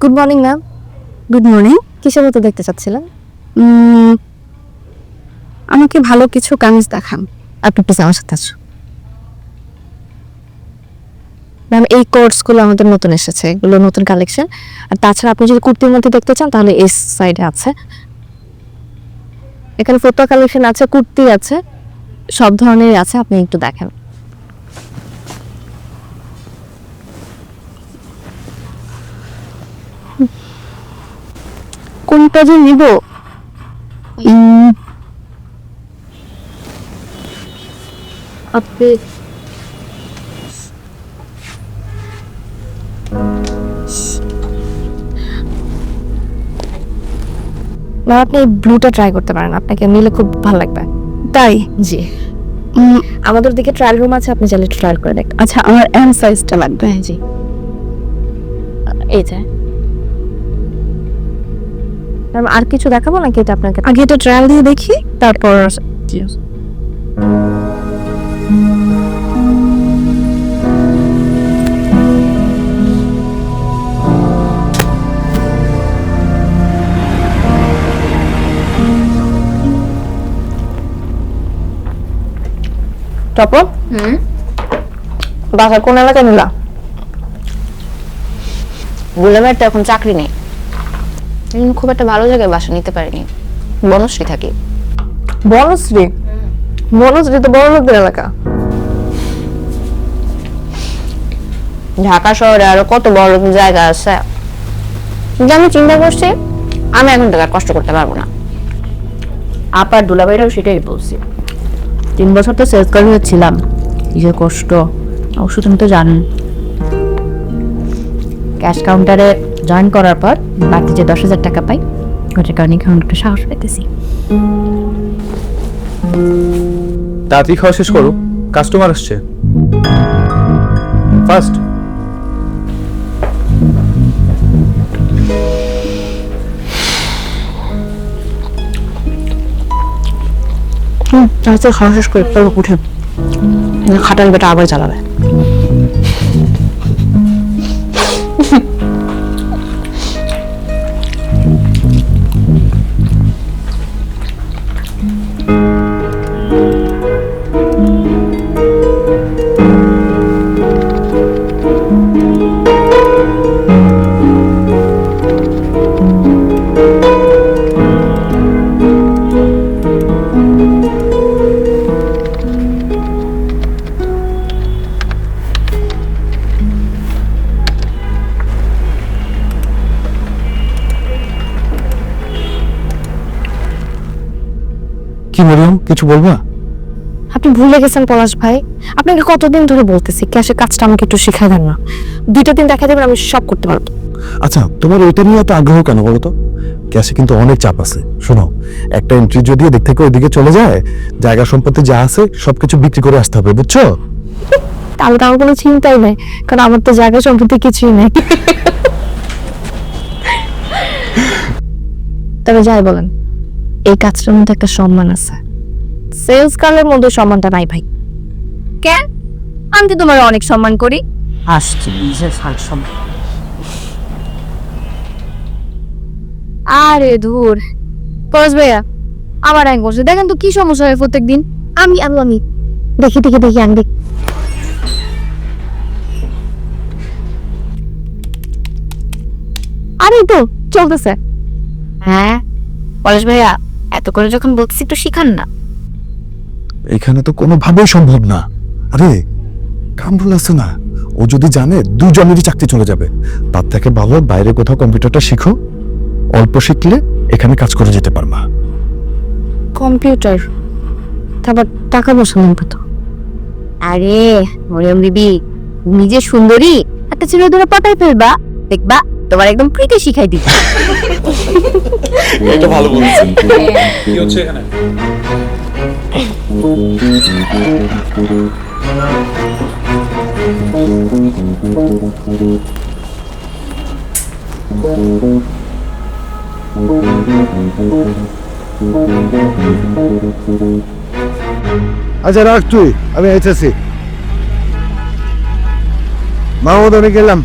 Good morning ma'am. Good morning. কিসের মতো দেখতে চাচ্ছিলেন? আমাকে ভালো কিছু কামিজ দেখান। আপনি প্লিজ আমার সাথে আসুন। ম্যাম এই কোর্সগুলো আমাদের নতুন এসেছে, এগুলো নতুন কালেকশন। আর তাছাড়া আপনি যদি কুর্তির মধ্যে দেখতে চান তাহলে এই সাইডে আছে, এখানে ফতুয়া কালেকশন আছে, কুর্তি আছে, সব ধরনেরই আছে। আপনি একটু দেখেন। কোনটা যে নিব? আপনি ম্যাম আপনি এই ব্লুটা ট্রাই করতে পারেন, আপনাকে নিলে খুব ভালো লাগবে। তাই? জি, আমাদের দিকে ট্রায়াল রুম আছে, আপনি চাইলে ট্রায়াল করে দেখতে। আচ্ছা, আমার এম সাইজটা লাগবে। জি, এই যে ম্যাম আর কিছু দেখাবো নাকি এটা আপনাকে? আগে এটা ট্রায়াল দিয়ে দেখি, তারপর টপর বাসা কোন এলাকায় নিলা? বললাম তো এখন চাকরি নেই, খুব একটা ভালো জায়গায় বাসা নিতে পারিনি। বনশ্রী থাকি। বনশ্রী? বনশ্রী তো বড় লোকদের এলাকা। ঢাকা শহরে আরো কত বড় জায়গা আছে, যে আমি চিন্তা করছি আমি এখন থেকে আর কষ্ট করতে পারবো না। আপার দুলাভাইরাও সেটাই বলছি। 3 বছর তো সেলস কর্মী ছিলাম, নিজের কষ্ট অবশ্য তুমি তো জানেন। ক্যাশ কাউন্টারে জয়েন করার পর বাড়তি যে 10,000 টাকা পাই, ওটার কারণে এখন একটু সাহস পেতেছি। তাড়াতাড়ি খাওয়া শেষ করো, কাস্টমার আসছে। ফার্স্ট তাহলে খাওয়া শেষ করে তারপর উঠে খাটাল বেটা আবার চালাবে। কি মরিয়ম, কিছু বলবা? আপনি ভুলে গেছেন পলাশ ভাই, আপনাকে কতদিন ধরে বলতেছি ক্যাশের কাজটা আমাকে একটু শিখাই দেন না। 2টা দিন দেখা দেবেন, আমি সব করতে পারবো। আচ্ছা, তোমার ওইটা নিয়ে এত আগ্রহ কেন বলো তো? ক্যাশে কিন্তু অনেক চাপ আছে। শোনো, একটা এন্ট্রি যদি এদিক থেকে ওইদিকে চলে যায়, জায়গা সম্পত্তি যা আছে সবকিছু বিক্রি করে আসতে হবে, বুঝছো? তাহলে তো আমার কোনো চিন্তাই নাই, কারণ আমার তো জায়গা সম্পত্তি কিছুই নেই। তবে যাই বলেন, এই কাজটার মধ্যে একটা সম্মান আছে। সেলস গার্লের মধ্যে সম্মানটা নাই ভাই। কেন? আমি তো তোমার অনেক সম্মান করি। আসছে নিজের ফাংশন। আরে ধুর, পরশ ভাইয়া আমার এক বছর দেখেন তো কি সমস্যা হয় প্রত্যেক দিন। আমি দেখি আমি দেখি। আরে তো চলতেছে। হ্যাঁ পলাশ ভাইয়া, এত করে যখন বলছি একটু শিখান না। এখানে তো কোনোভাবেই সম্ভব না। আরে কামরুল আছে না, ও যদি জানে দুজনেরই চাকরি চলে যাবে। তার থেকে ভালো বাইরে কোথাও কম্পিউটারটা শিখো, অল্প শিখলে এখানে কাজ করে যেতে পারবা। কম্পিউটার, তারপর টাকা পয়সা লাগবে তো। আরে মরিয়ম দিদি নিজে সুন্দরী, একটা ছেলে ধরে পাতায় ফেলবা, দেখবা তোমার একদম প্রীতি শিখাই দিবে। এটা ভালো বলছেন। কি হচ্ছে এখানে? আচ্ছা রাখ তুই, আমি আইতেছি। মাহমুদ, আমি গেলাম।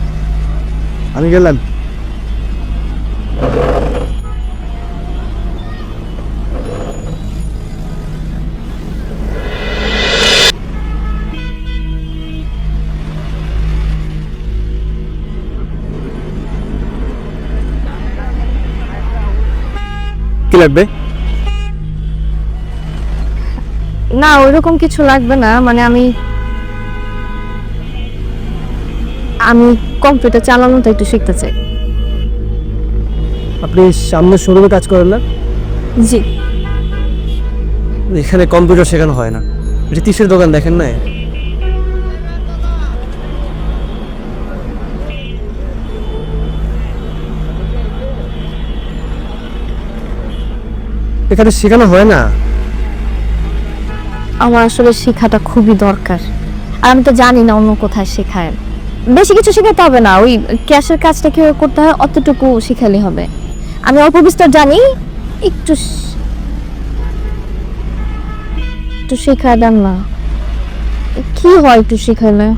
কি লাগবে? না ওইরকম কিছু লাগবে না, মানে আমি কম্পিউটার চালানোটা একটু শিখতে চাই। আপনি সামনের শোরুমে কাজ করেন না? জি। এখানে কম্পিউটার শেখানো হয় না, রিতিশের দোকান দেখেন না? এখানে শেখানো হয় না। আমার আসলে শেখাটা খুবই দরকার, আর আমি তো জানি না অন্য কোথায় শেখায়। বেশি কিছু শেখাতে হবে না, ওই ক্যাশের কাজটা কিভাবে করতে হয় অতটুকু শিখালে হবে। আমি অল্প বিস্তর জানি, একটু একটু শেখায় দেন না। কি হয় একটু শেখাইলে?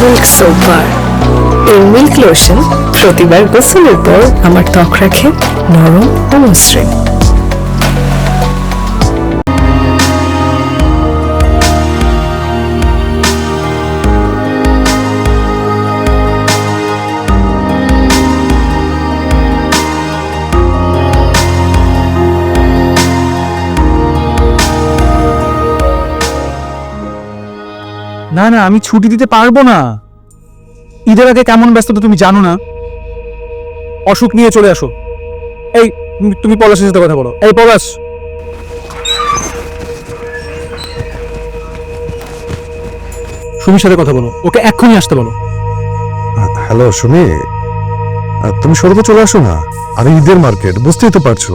মিল্ক সোপার এই মিল্ক লোশন প্রতিবার গোসলের পর আমার ত্বক রাখে নরম ও মসৃণ। না না, আমি ছুটি দিতে পারবো না। ঈদের আগে কেমন ব্যস্ততা তুমি জানো না। অসুখ নিয়ে চলে আসো। এই তুমি পলাশের সাথে কথা বলো। এই পলাশ, সুমির সাথে কথা বলো, ওকে এক্ষুনি আসতে বলো। হ্যালো সুমি, তুমি শোরুমে চলে আসো না। আরে ঈদের মার্কেট, বুঝতেই তো পারছো।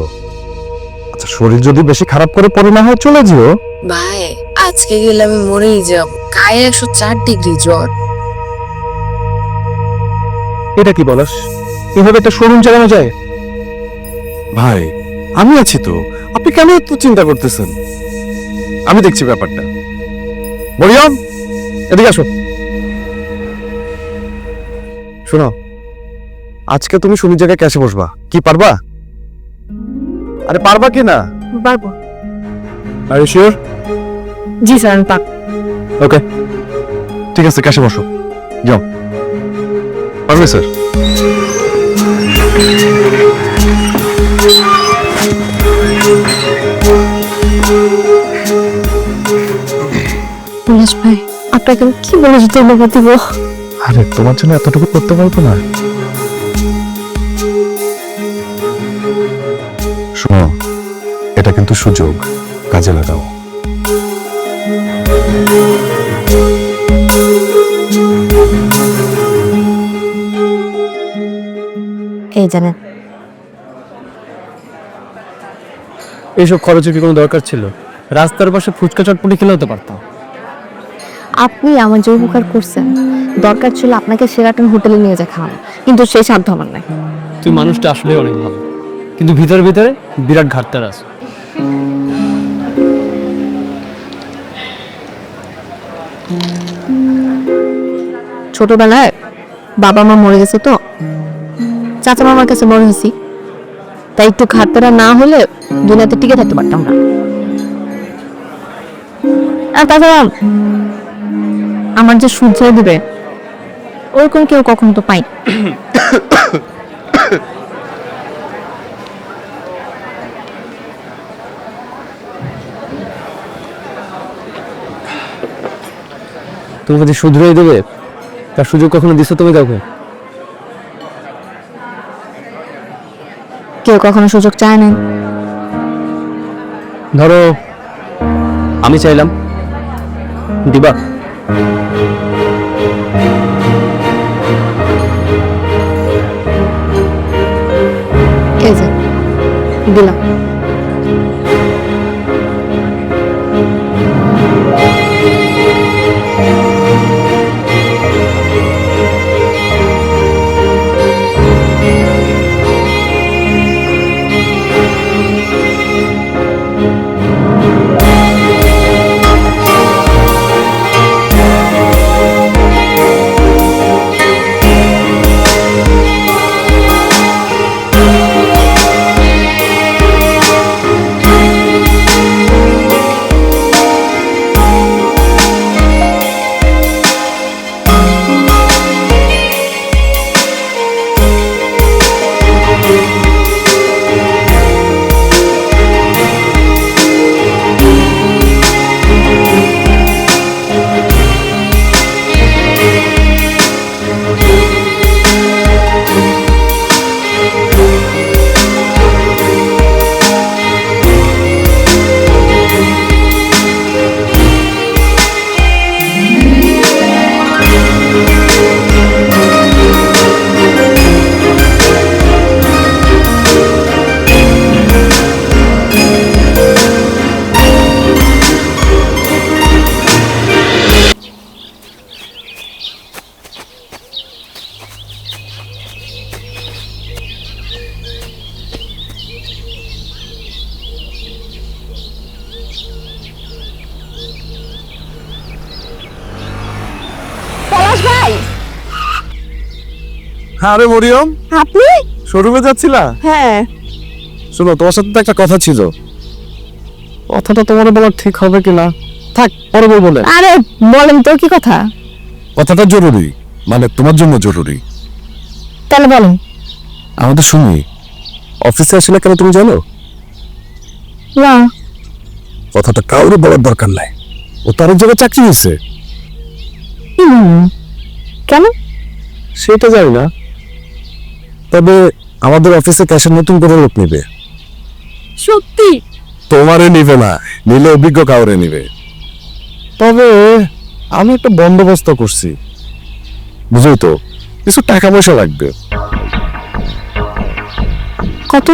আচ্ছা শরীর যদি বেশি খারাপ করে পড়ে না হয় চলে যেও। ভাই আজকে গেলে আমি মরেই যাব, গায়ে 104 ডিগ্রি জ্বর। এটা কি বলাস? এভাবে একটা শোরুম চালানো যায়? ভাই আমি আছি তো, আপনি কেন এত চিন্তা করতেছেন? আমি দেখছি ব্যাপারটা। মরিয়ম, এদিকে আসো। শোনো, আজকে তুমি সুমির জায়গায় ক্যাশে বসবা, কি পারবা? আরে পারবা কি না? পারবো। Are you sure? জি স্যার, আমি পারবো। ওকে ঠিক আছে, ক্যাশে বসো, যাও। পারবে স্যার? পলাশ ভাই, আপনাকে আমি কি বলে ধন্যবাদ দিব? আরে তোমার জন্য এতটুকু করতে পারবো না? শোনো, এটা কিন্তু সুযোগ, কাজে লাগাও। এই জানেন, এইসব খরচের কি কোনো দরকার ছিল? রাস্তার পাশে ফুচকা চটপটি খেলেও তো পারতাম। আপনি আমার যে উপকার করছেন, দরকার ছিল আপনাকে সেরাটন হোটেলে নিয়ে যা খাওয়ানো, কিন্তু সেই সাধ্য আমার নাই। তুই মানুষটা আসলে অনেক ভালো, কিন্তু ভিতরে ভিতরে বিরাট ঘাটতার আছে। ছোটবেলায় বাবা মা মরে গেছে তো, চাচা মামার কাছে বড় হয়েছি, তাই একটু খাটতারা না হলে দুনিয়াতে টিকে থাকতে পারতাম না। আর তাছাড়া আমার যে সূর্য দিবে ওরকম কেউ কখনো তো পাই। তোমাকে যে শুধরাই দেবে তার সুযোগ কখনো দিছো তুমি কাউকে? কেউ কখনো সুযোগ চায় না। ধরো আমি চাইলাম, দিবা? এই যে দিলাম। পলাশ ভাই, আরে মরিয়ম, আপনি? শোরুমে যাচ্ছিলা? হ্যাঁ। শোনো, তোমার সাথে তো একটা কথা ছিল। কথাটা তোমার বলা ঠিক হবে কিনা থাক, পরে বলবো না। আরে বলেন তো, কি কথা? কথাটা জরুরি, মানে তোমার জন্য জরুরি। তাহলে বলেন। আমাদের শুনি অফিসে আসলে কেন তুমি জানো? না। কথাটা কাউরে বলার দরকার নাই। ও তার এক জায়গায় চাকরি হয়েছে। কেন? সেটা জানি না, তবে আমাদের অফিসে ক্যাশের নতুন করে লোক নেবে। সত্যি? তোমারে নিবে না, নিলে অভিজ্ঞ কাউরে নিবে। তবে আমি একটা বন্দোবস্ত করছি, বুঝলি তো, কিছু টাকা পয়সা লাগবে। কত?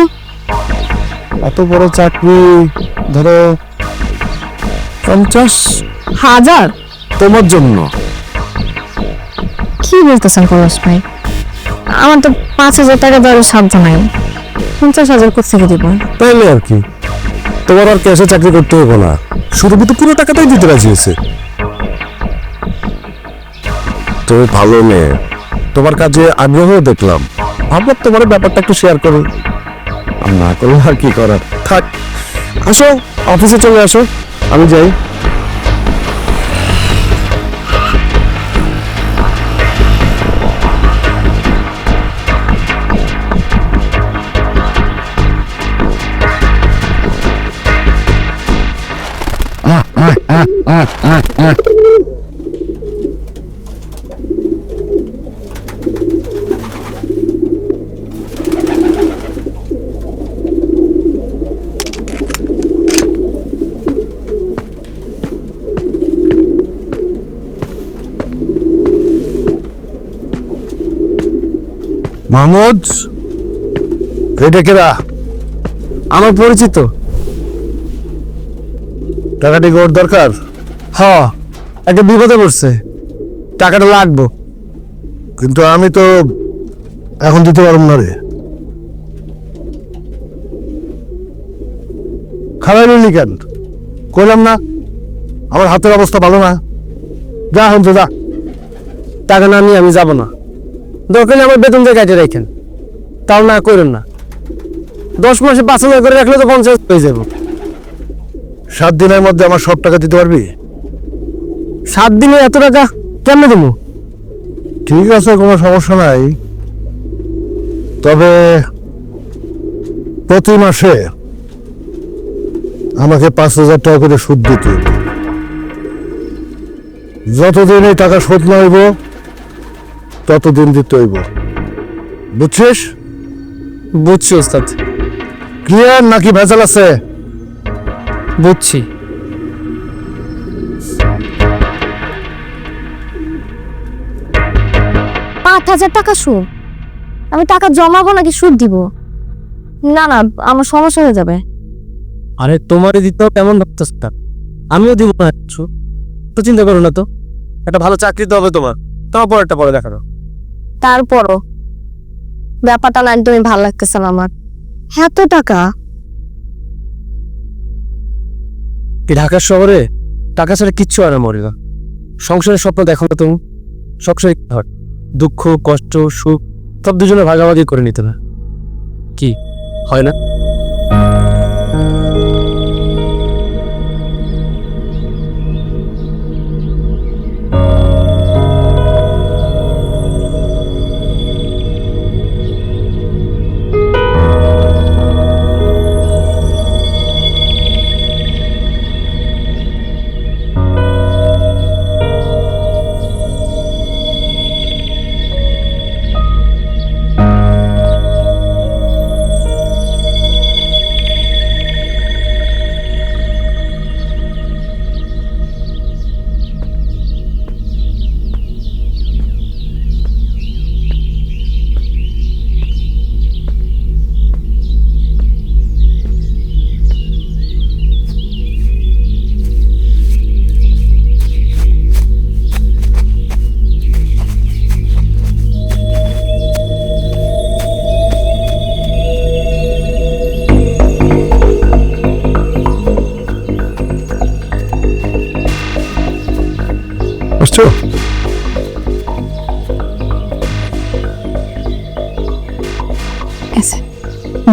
এত বড় চাকরি, ধরো 50,000 তোমার জন্য। কি বলতেছেন পলাশ ভাই? আমার তো 5,000 টাকা দেওয়ার সাধ্য নাই। 50,000 কোথেকে দিব? তাইলে আর কি, তোমার আর ক্যাশে চাকরি করতে হবে না, শুরুতে তো পুরো টাকাটাই দিতে রাজি হয়েছে। তুমি ভালো মেয়ে, তোমার কাজে আগ্রহ দেখলাম, ভাবলাম তোমার ব্যাপারটা একটু শেয়ার করি। আর না করলে আর কি করার, থাক। আসো, অফিসে চলে আসো, আমি যাই। মাহমুদ, এটা কেরা? আমার পরিচিত। টাকাটি ওর দরকার? হ্যাঁ, একটা বিপদে পড়ছে, টাকাটা লাগবো। কিন্তু আমি তো এখন দিতে পারব না রে। খারাপ নিলি কেন? কইলাম না আমার হাতের অবস্থা ভালো না। যা হন তো, যা। টাকা না নিয়ে আমি যাব না। দরকার হলে আমার বেতন দিয়ে কাটে রাখেন, তাও না করেন না। 10 মাসে 5,000 করে রাখলে তো 50 হয়ে যাব। 7 দিনের মধ্যে আমার সব টাকা দিতে পারবি? 7 দিনে এত টাকা কেমনে দেবো? ঠিক আছে, কোনো সমস্যা নাই, তবে প্রতি মাসে আমাকে 5,000 টাকা করে সুদ দিতে হবে। যতদিন এই টাকা শোধ না হইব ততদিন দিতে হইব, বুঝছিস? বুঝছি ওস্তাদ, ক্লিয়ার নাকি ভেজাল আছে? বুঝছি। 1,000 টাকা সুদ? আমি টাকা জমাবো নাকি সুদ দিব? না না, আমার সমস্যা হয়ে যাবে। আরে তোমারই দিতে হবে এমন ভাবতেছ না, আমিও দিব না কিছু, তো চিন্তা করো না তো। একটা ভালো চাকরি তো হবে তোমার, তারপর একটা পরে দেখানো। তারপরও ব্যাপারটা না একদমই ভালো লাগতেছে না আমার। এত টাকা? এই ঢাকার শহরে টাকা ছাড়া কিচ্ছু হয় না মরিনা। সংসারের স্বপ্ন দেখো না তুমি, সবসময় হয় দুঃখ কষ্ট সুখ সব দুজনে ভাগাভাগি করে নিতে না, কি হয় না? বুঝছো?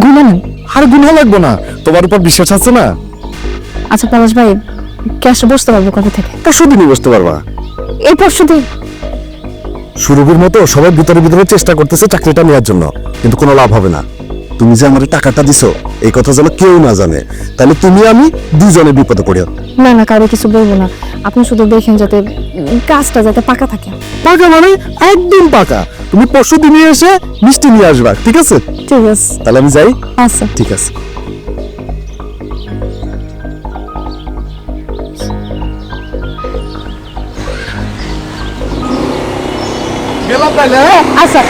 ঘুমানো। আর গুণা লাগবো না, তোমার উপর বিশ্বাস আছে না? আচ্ছা পলাশ ভাই, ক্যাশে বসতে পারবো কবে থেকে? পরশু দিনই বসতে পারবা। এই পরশু দিন? সুরভির মতো সবাই ভিতরে ভিতরে চেষ্টা করতেছে চাকরিটা নেওয়ার জন্য, কিন্তু কোনো লাভ হবে না। তুমি যে আমার টাকাটা দিছো এই কথা যেন কেউ না জানে, তাহলে তুমি আমি দুজনে বিপদে পড়ি। না না, কারো কিছু বলবো না। আপনি শুধু দেখেন যাতে কাজটা যাতে পাকা থাকে। পাকা মানে একদম পাকা। তুমি পরশু দিনই এসে মিষ্টি নিয়ে আসবা, ঠিক আছে? ঠিক আছে। তাহলে আমি যাই। আচ্ছা। ঠিক আছে। গেলাম তাহলে। আচ্ছা।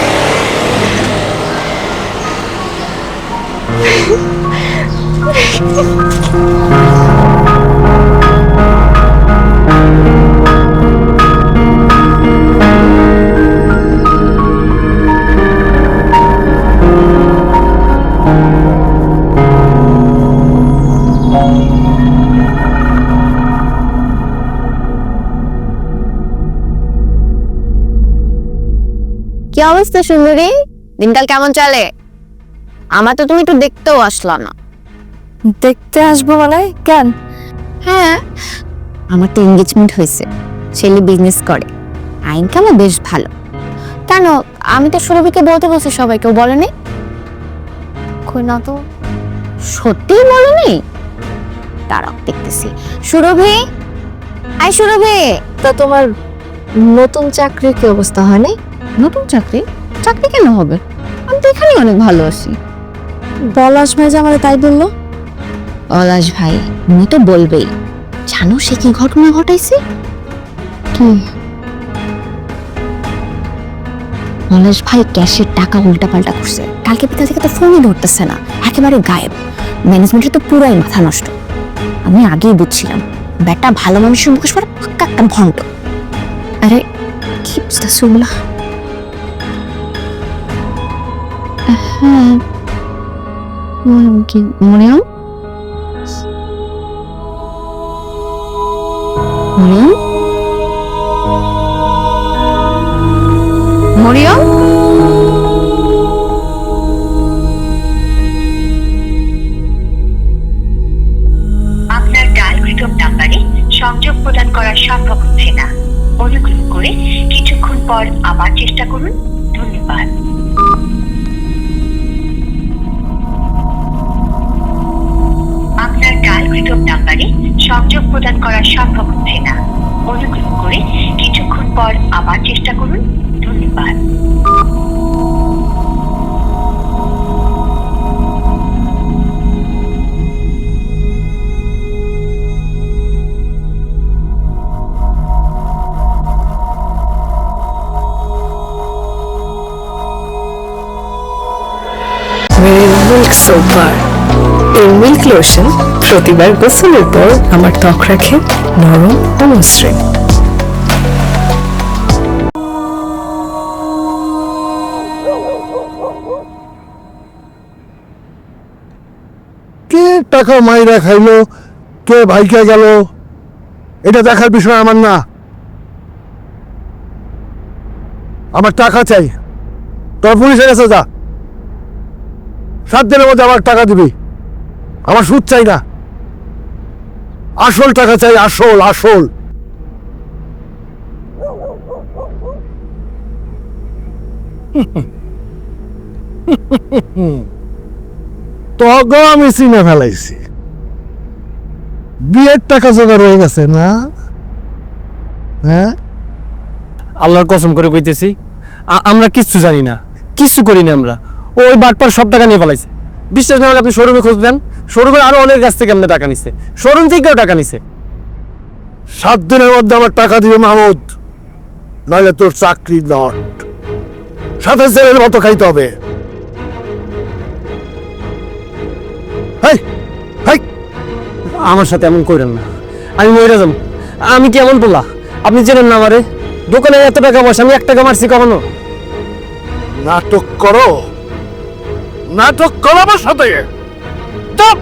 কি অবস্থা সুন্দরী? দিনকাল কেমন চলে? আমার তো তুমি একটু দেখতেও আসলা না। দেখতে আসবো মানে কেন? হ্যাঁ, আমার তো এনগেজমেন্ট হয়েছে, ছেলে বিজনেস করে, ইনকামও বেশ ভালো। কেন? আমি তো সুরভিকে বলতে বলছি, সবাইকেও বলেনি। কই না তো। সত্যিই বলেনি? দাঁড়াও দেখতেছি। সুরভি, আই সুরভি, তা তোমার নতুন চাকরির কি অবস্থা হয়নি? নতুন চাকরি? চাকরি কেন হবে? আমি তো এখানে অনেক ভালো আছি। পলাশ ভাই যে আমারে তাই বললো। পলাশ ভাই উনি তো বলবেই। জানো সে কি ঘটনা ঘটাইছে? কি? পলাশ ভাই ক্যাশের টাকা উল্টাপাল্টা করছে। কালকে বিকাল থেকে তো ফোনই ধরতেছে না, একেবারে গায়েব। ম্যানেজমেন্টের তো পুরাই মাথা নষ্ট। আমি আগেই বুঝছিলাম ব্যাটা ভালো মানুষের মুখোশ পরে পাক্কা একটা ভণ্ড। আরে কি বুঝতেছ ওগুলা? হ্যাঁ, কি মরিয়ম? মরিয়ম? মরিয়ম? আপনার ডায়ালকৃত নাম্বারে সংযোগ প্রদান করা সম্ভব হচ্ছে না। অনুগ্রহ করে কিছুক্ষণ পর আবার চেষ্টা করুন। ধন্যবাদ। আপনার ডায়ালকৃত নাম্বারে সংযোগ প্রদান করা সম্ভব হচ্ছে না। অনুগ্রহ করে কিছুক্ষণ পর আবার চেষ্টা করুন। ধন্যবাদ। মিল্ক সোপার। এই মিল্ক লোশন প্রতিবার গোসলের পর আমার ত্বক রাখে নরম ও মসৃণ। কে টাকা মাইরা খাইলো, কে ভাইকে গেল, এটা দেখার বিষয় আমার না। আমার টাকা চাই। তোর পুলিশের কাছে যা, 7 দিনের মধ্যে আমার টাকা দিবি। আমার সুদ চাই না, আসল টাকা চাই, আসল আসল। তগো আমি চিনে ফেলাইছি, বিয়ের টাকা জোগাড় হয়ে গেছে না? হ্যাঁ, আল্লাহর কসম করে কইতেছি আমরা কিচ্ছু জানি না, কিচ্ছু করি না আমরা। ওই বাটপার সব টাকা নিয়ে ফেলাইছে। বিশ্বাস না হলে আপনি শোরুমে খোঁজ দেন, শোরুমে আরো অনেক কাছ থেকে আপনি টাকা নিছে, শোরুম থেকেও টাকা নিছে। 7 দিনের মধ্যে আমার টাকা দিবে মাহমুদ, নইলে তোর চাকরি নট। সাথে ছেলের মতো খাইতে হবে। হেই, হেই, আমার সাথে এমন করেন না, আমি মরে যাব। আমি কি এমন বলা? আপনি চেনেন না আমারে? দোকানে এত টাকা পয়সা, আমি 1 টাকা মারছি কখনো? নাটক করো, নাটক করো আমার সাথে। চুপ!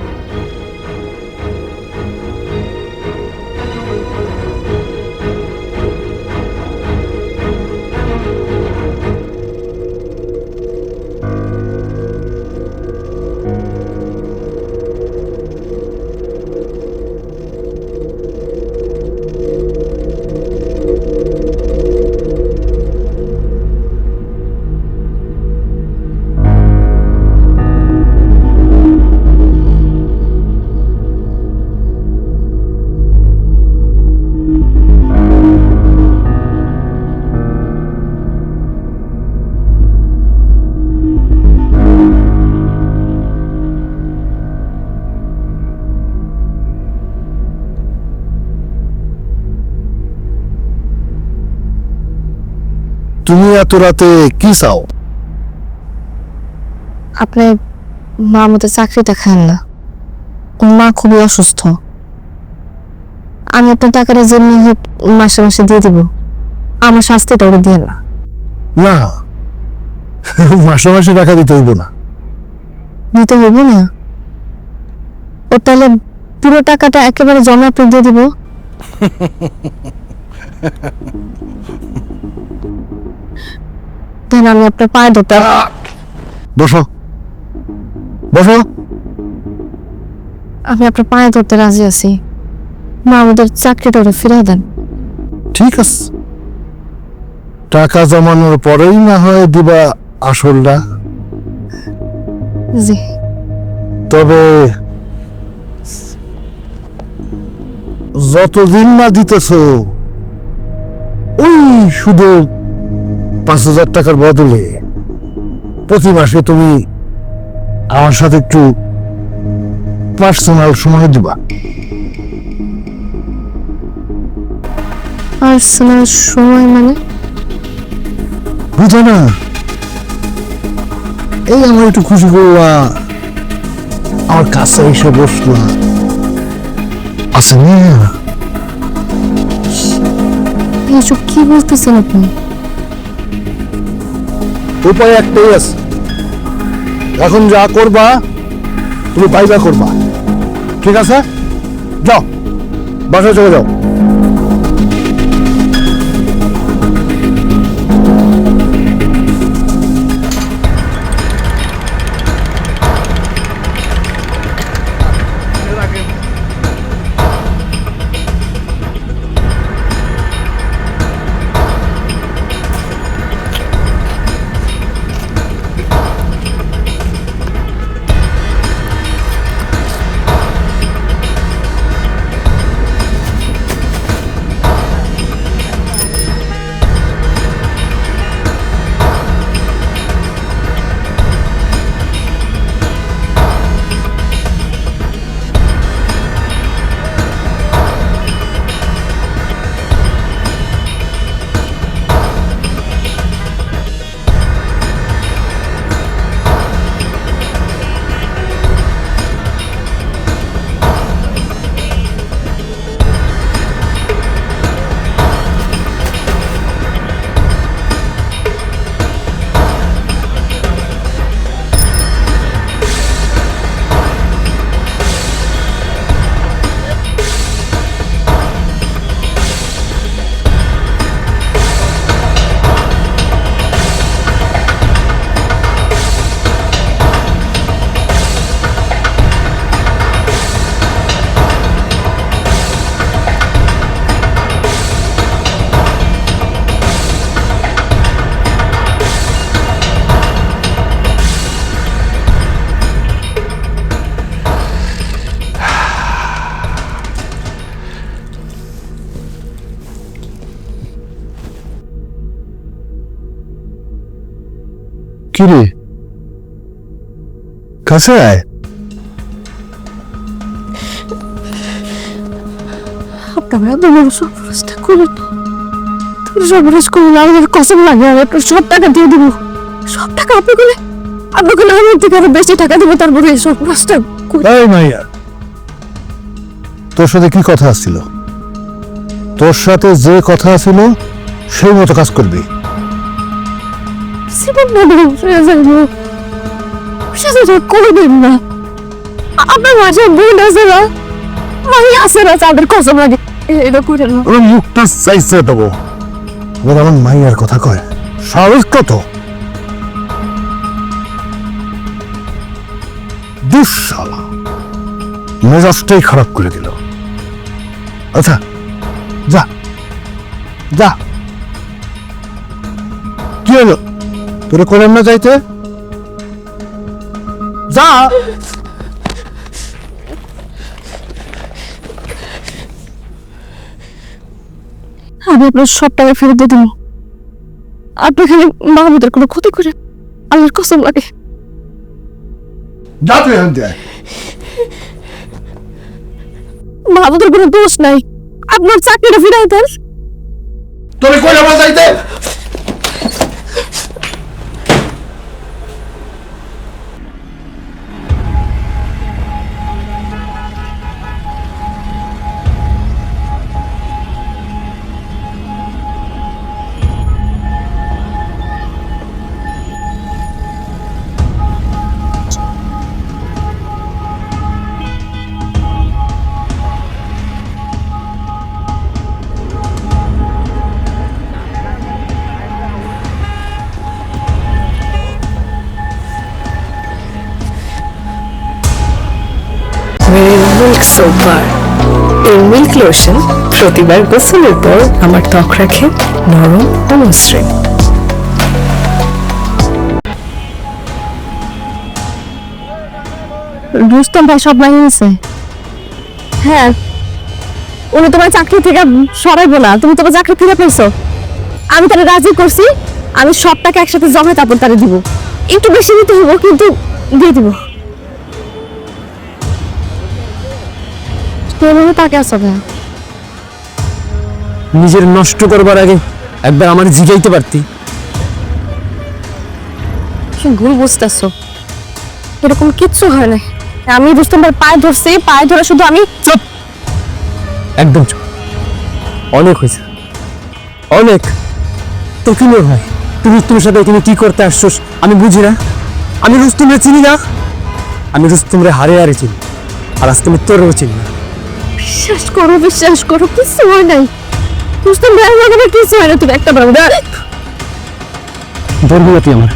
তুমি এত রাতে কি চাও? আপনি মা মতো চাকরিটা খান না, ওর মা খুবই অসুস্থ। আমি আপনার টাকাটা যেমনি হোক মাসে মাসে দিয়ে দিব, আমার শাস্তিটা ওরে দিয়ে না। না, মাসে মাসে টাকা দিতে হইব না। দিতে হইব না? ও তাহলে পুরো টাকাটা একেবারে জমা আপনি দিয়ে দিব? দেন আমি আপনার পায়ে ধরতে। বসো, বসো। আমি আপনার পায়ে ধরতে রাজি আছি, মা আমাদের চাকরিটা ওরে ফিরে দেন। ঠিক আছে, টাকা জমানোর পরেই না হয় দিবা আসলটা। জি। তবে যতদিন না দিতেছ, ওই শুধু 5,000 টাকার বদলে প্রতি মাসে তুমি আমার সাথে একটু পার্সোনাল সময় দিবা। পার্সোনাল সময় মানে? বুঝো না? এই আমার একটু খুশি করলা, আমার কাছে এসে বসলা, আছে না? এসব কি বলতেছেন আপনি? উপায় একটাই আছে, এখন যা করবা তুমি পাইবা করবা। ঠিক আছে, যাও বাসায় চলে যাও। কি রে, কাছে আয়। আপনারা এত বড় সর্বনাশটা করলেন, সর্বনাশ করলেন, আমাদের কসম লাগে, আমি আপনার সব টাকা দিয়ে দিব, সব টাকা আপনাকে আমার থেকে আরো বেশি টাকা দেবো, তারপরে এই সর্বনাশটা এই মাইয়া, তোর সাথে কি কথা ছিল? তোর সাথে যে কথা ছিল সেই মতো কাজ করবি। জীবন করবেন না। আপনার মাঝে বোন আছে না, আমি আছে না, তাদের কসম লাগে, এটা করে না। ওর মুখটা চাইছে দেবো, আবার আমার মাইয়ার কথা কয়, সাহস কত! দুঃশালা, মেজাজটাই খারাপ করে দিল। আচ্ছা যা যা, কি হলো? তোরে করলাম না যাইতে? যা। আমি আপনার সব টাকা ফেরত দিয়ে দিব, আপনি খালি মাহমুদের কোনো ক্ষতি করে, আমার কসম লাগে। যা তুই এখান থেকে। মাহমুদের কোনো দোষ নাই, আপনার চাকরিটা ফিরাই দেন। তোরে কইলাম না যাইতে। মিল্ক সোপার, এই মিল্ক লোশন প্রতিবার গোসলের পর আমার ত্বক রাখে নরম ও মসৃণ। রুস্তম ভাই সব মানিয়ে নিছে। হ্যাঁ, উনি তোমার চাকরি থেকে সরাইবো না, তুমি তোমার চাকরি ফিরে পেয়েছো। আমি তারা রাজি করছি, আমি সব টাকা একসাথে জমা তারপর তারা দিব, একটু বেশি দিতে হইব কিন্তু দিয়ে দিব। এভাবে তাকে আসো ভাইয়া, নিজের নষ্ট করবার আগে একবার আমার জিগাইতে পারতি। কি ভুল বুঝতেছো, এরকম কিচ্ছু হয় না। আমি রুস্তম ভাই পায়ে ধরছি, পায়ে ধরে শুধু আমি চুপ, একদম চুপ। অনেক হয়েছে, অনেক। তো কি মনে হয় তুই রুস্তমের সাথে এখানে কি করতে আসছোস আমি বুঝি না? আমি রুস্তমরে চিনি না, আমি রুস্তমরে হারে হারে চিনি, আর আজকে আমি তোরও চিনি না। বিশ্বাস করো, কিচ্ছু হয় নাই। রুস্তম ভাই আমার কিছু হয় না, তুমি একটা বার ধরবি না তুই আমার।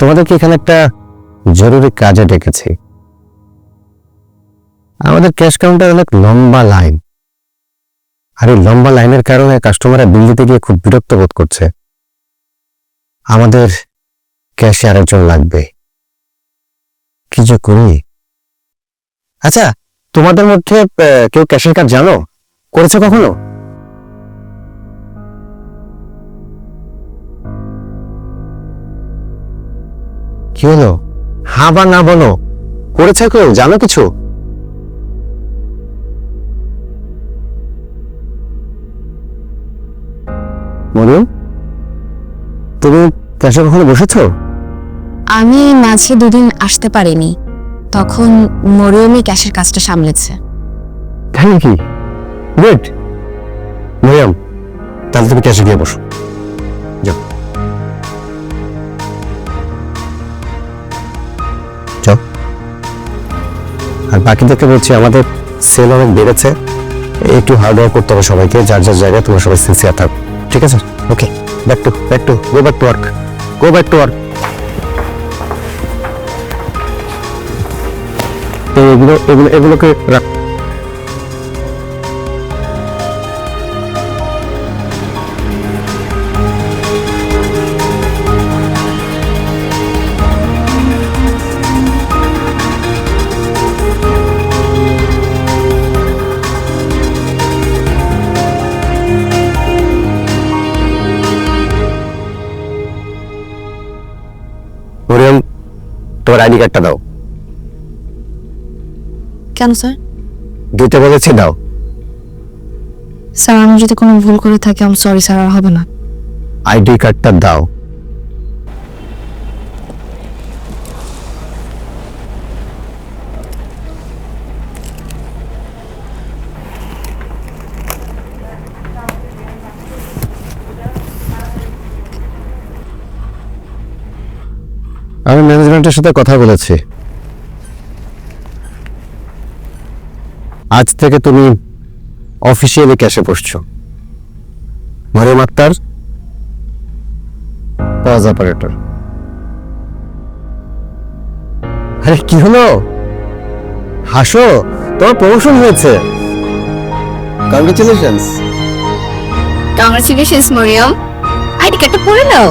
তোমাদেরকে এখানে একটা জরুরি কাজে ডেকেছি। আমাদের ক্যাশ কাউন্টার অনেক লম্বা লাইন, আর এই লম্বা লাইনের কারণে কাস্টমাররা বিল দিতে গিয়ে খুব বিরক্ত বোধ করছে। আমাদের ক্যাশে আরেকজন লাগবে, কি যে করি। আচ্ছা, তোমাদের মধ্যে কেউ ক্যাশের কাজ জানো, করেছে কখনো? কি হলো, হ্যাঁ বা না বলো, করেছে কেউ, জানো কিছু? মরিয়ম, তুমি ক্যাশে কখনো বসেছো? আমি মাঝে দুদিন আসতে পারিনি, তখন মরিয়মই ক্যাশের কাজটা সামলেছে। তাই নাকি? গুড। মরিয়ম, তাহলে তুমি ক্যাশে গিয়ে বসো, যাও যাও। আর বাকিদেরকে বলছি, আমাদের সেল অনেক বেড়েছে, একটু হার্ড ওয়ার্ক করতে হবে সবাইকে, যার যার জায়গায় তোমরা সবাই সিনসিয়ার থাকো, ঠিক আছে? ওকে, গো ব্যাক টু ওয়ার্ক। এগুলোকে রাখ। মরিয়ম, তোমার আইডি কার্ডটা দাও। কেন স্যার? দুইটা বলেছি, দাও। স্যার আমি যদি কোনো ভুল করে থাকি, আমি সরি স্যার, আর হবে না। আইডি কার্ডটা দাও। আমি ম্যানেজমেন্টের সাথে কথা বলেছি, আজ থেকে তুমি অফিসিয়ালি ক্যাশে বসছো। মরিয়ম আক্তার, পাওয়াজ অপারেটর। আরে কি হলো, হাসো, তোমার প্রমোশন হয়েছে। কংগ্রেচুলেশনস। কংগ্রেচুলেশনস মরিয়ম, আইডি কার্ডটা পরে নাও।